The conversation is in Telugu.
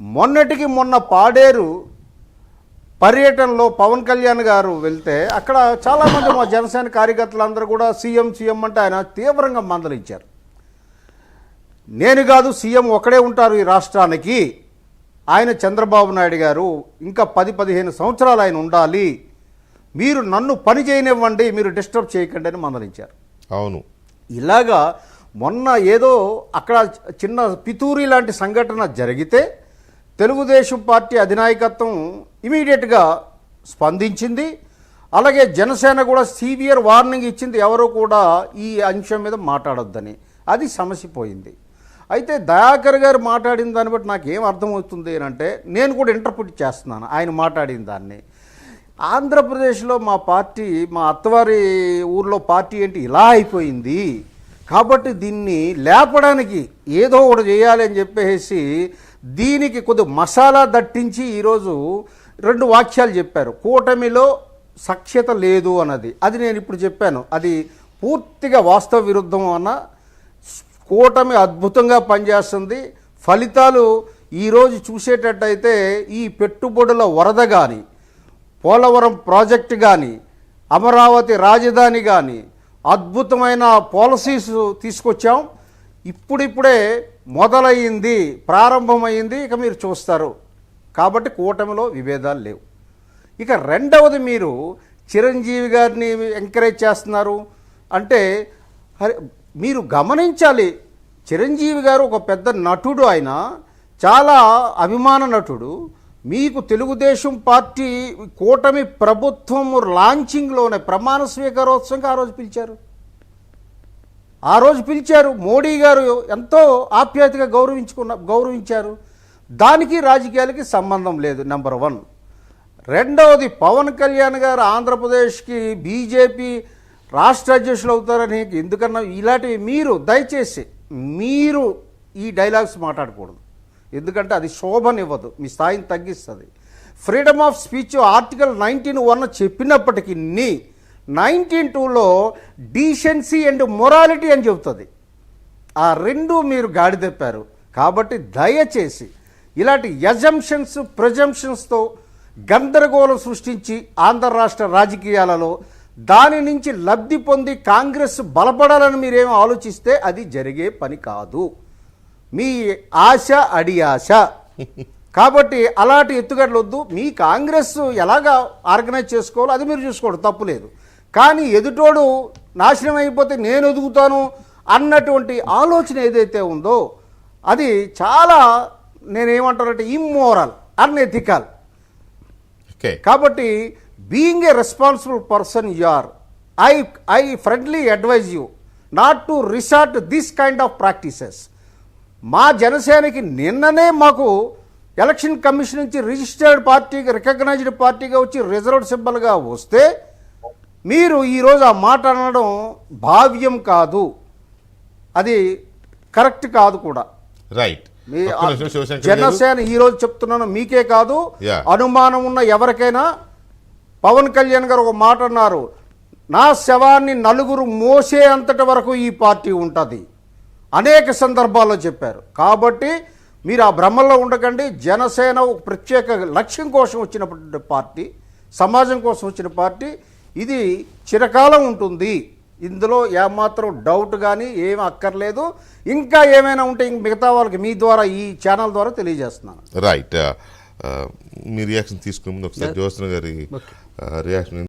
మొన్నటికి మొన్న పాడేరు పర్యటనలో పవన్ కళ్యాణ్ గారు వెళ్తే అక్కడ చాలామంది మా జనసేన కార్యకర్తలందరూ కూడా సీఎం సీఎం అంటే ఆయన తీవ్రంగా మందలించారు. నేను కాదు సీఎం ఒకడే ఉంటారు ఈ రాష్ట్రానికి, ఆయన చంద్రబాబు నాయుడు గారు ఇంకా 10-15 సంవత్సరాలు ఆయన ఉండాలి, మీరు నన్ను పని చేయనివ్వండి, మీరు డిస్టర్బ్ చేయకండి అని మందలించారు. అవును, ఇలాగా మొన్న ఏదో అక్కడ చిన్న పితూరి లాంటి సంఘటన జరిగితే తెలుగుదేశం పార్టీ అధినాయకత్వం ఇమీడియట్గా స్పందించింది. అలాగే జనసేన కూడా సివియర్ వార్నింగ్ ఇచ్చింది, ఎవరో కూడా ఈ అంశం మీద మాట్లాడొద్దని. అది సమస్య పోయింది. అయితే దయాకర్ గారు మాట్లాడిన దాన్ని బట్టి నాకు ఏం అర్థమవుతుంది అంటే, నేను కూడా ఇంటర్ప్రిట్ చేస్తున్నాను ఆయన మాట్లాడిన దాన్ని. ఆంధ్రప్రదేశ్లో మా పార్టీ, మా అత్తవారి ఊర్లో పార్టీ ఏంటి ఇలా అయిపోయింది, కాబట్టి దీన్ని లేపడానికి ఏదో ఒకటి చేయాలి అని చెప్పేసి దీనికి కొద్ది మసాలా దట్టించి ఈరోజు 2 వాక్యాలు చెప్పారు. కూటమిలో సఖ్యత లేదు అన్నది, అది నేను ఇప్పుడు చెప్పాను, అది పూర్తిగా వాస్తవ విరుద్ధం అన్న. కూటమి అద్భుతంగా పనిచేస్తుంది. ఫలితాలు ఈరోజు చూసేటట్టయితే ఈ పెట్టుబడుల వరద కానీ, పోలవరం ప్రాజెక్టు కానీ, అమరావతి రాజధాని కానీ అద్భుతమైన పాలసీస్ తీసుకొచ్చాం. ఇప్పుడిప్పుడే మొదలయ్యింది, ప్రారంభమైంది, ఇక మీరు చూస్తారు. కాబట్టి కూటమిలో విభేదాలు లేవు. ఇక రెండవది, మీరు చిరంజీవి గారిని ఎంకరేజ్ చేస్తున్నారు అంటే మీరు గమనించాలి, చిరంజీవి గారు ఒక పెద్ద నటుడు, ఆయన చాలా అభిమాన నటుడు. మీకు తెలుగుదేశం పార్టీ కూటమి ప్రభుత్వం లాంచింగ్లోనే ప్రమాణ స్వీకారోత్సవంగా ఆ రోజు పిలిచారు. మోడీ గారు ఎంతో ఆప్యాయతగా గౌరవించారు. దానికి రాజకీయాలకి సంబంధం లేదు, నెంబర్ 1. రెండవది, పవన్ కళ్యాణ్ గారు ఆంధ్రప్రదేశ్కి బీజేపీ రాష్ట్ర అధ్యక్షులు అవుతారని ఎందుకన్నా ఇలాంటివి మీరు దయచేసి మీరు ఈ డైలాగ్స్ మాట్లాడకూడదు. ఎందుకంటే అది శోభనివ్వదు, మీ స్థాయిని తగ్గిస్తుంది. ఫ్రీడమ్ ఆఫ్ స్పీచ్ ఆర్టికల్ 19(1) చెప్పినప్పటికీ 19(2)లో డీసెన్సీ అండ్ మొరాలిటీ అని చెబుతుంది. ఆ 2 మీరు గాడి తెప్పారు. కాబట్టి దయచేసి ఇలాంటి ఎజంప్షన్స్ ప్రెజంప్షన్స్తో గందరగోళం సృష్టించి ఆంధ్ర రాష్ట్ర రాజకీయాలలో దాని నుంచి లబ్ధి పొంది కాంగ్రెస్ బలపడాలని మీరేమో ఆలోచిస్తే అది జరిగే పని కాదు. మీ ఆశ అడియాశ. కాబట్టి అలాంటి ఎత్తుగడలు వద్దు. మీ కాంగ్రెస్ ఎలాగా ఆర్గనైజ్ చేసుకోవాలో అది మీరు చూసుకోవడం తప్పులేదు. కానీ ఎదుటోడు నాశనం అయిపోతే నేను ఎదుగుతాను అన్నటువంటి ఆలోచన ఏదైతే ఉందో అది చాలా, నేనేమంటానంటే ఇమ్మోరల్, అన్ఎథికల్. కాబట్టి being a responsible person you are, I friendly advise you not to resort this kind of practices. మా జనసేనకి నిన్ననే మాకు ఎలక్షన్ కమిషన్ నుంచి రిజిస్టర్డ్ పార్టీగా, రికగ్నైజ్డ్ పార్టీగా వచ్చి రిజర్వ్డ్ సింబల్గా వస్తే మీరు ఈరోజు ఆ మాట అనడం భావ్యం కాదు, అది కరెక్ట్ కాదు కూడా. రైట్. జనసేన ఈరోజు చెప్తున్నాను, మీకే కాదు, అనుమానం ఉన్న ఎవరికైనా. పవన్ కళ్యాణ్ గారు ఒక మాట అన్నారు, నా శవాన్ని నలుగురు మోసే అంతటి వరకు ఈ పార్టీ ఉంటుంది, అనేక సందర్భాల్లో చెప్పారు. కాబట్టి మీరు ఆ భ్రమల్లో ఉండకండి. జనసేన ఒక ప్రత్యేక లక్ష్యం కోసం వచ్చినటువంటి పార్టీ, సమాజం కోసం వచ్చిన పార్టీ. ఇది చిరకాలం ఉంటుంది, ఇందులో ఏమాత్రం డౌట్ కానీ ఏమీ అక్కర్లేదు. ఇంకా ఏమైనా ఉంటే మిగతా వాళ్ళకి మీ ద్వారా, ఈ ఛానల్ ద్వారా తెలియజేస్తున్నాను. రైట్. మీ రియాక్షన్ తీసుకునే ముందు ఒకసారి జ్యోత్స్న గారి రియాక్షన్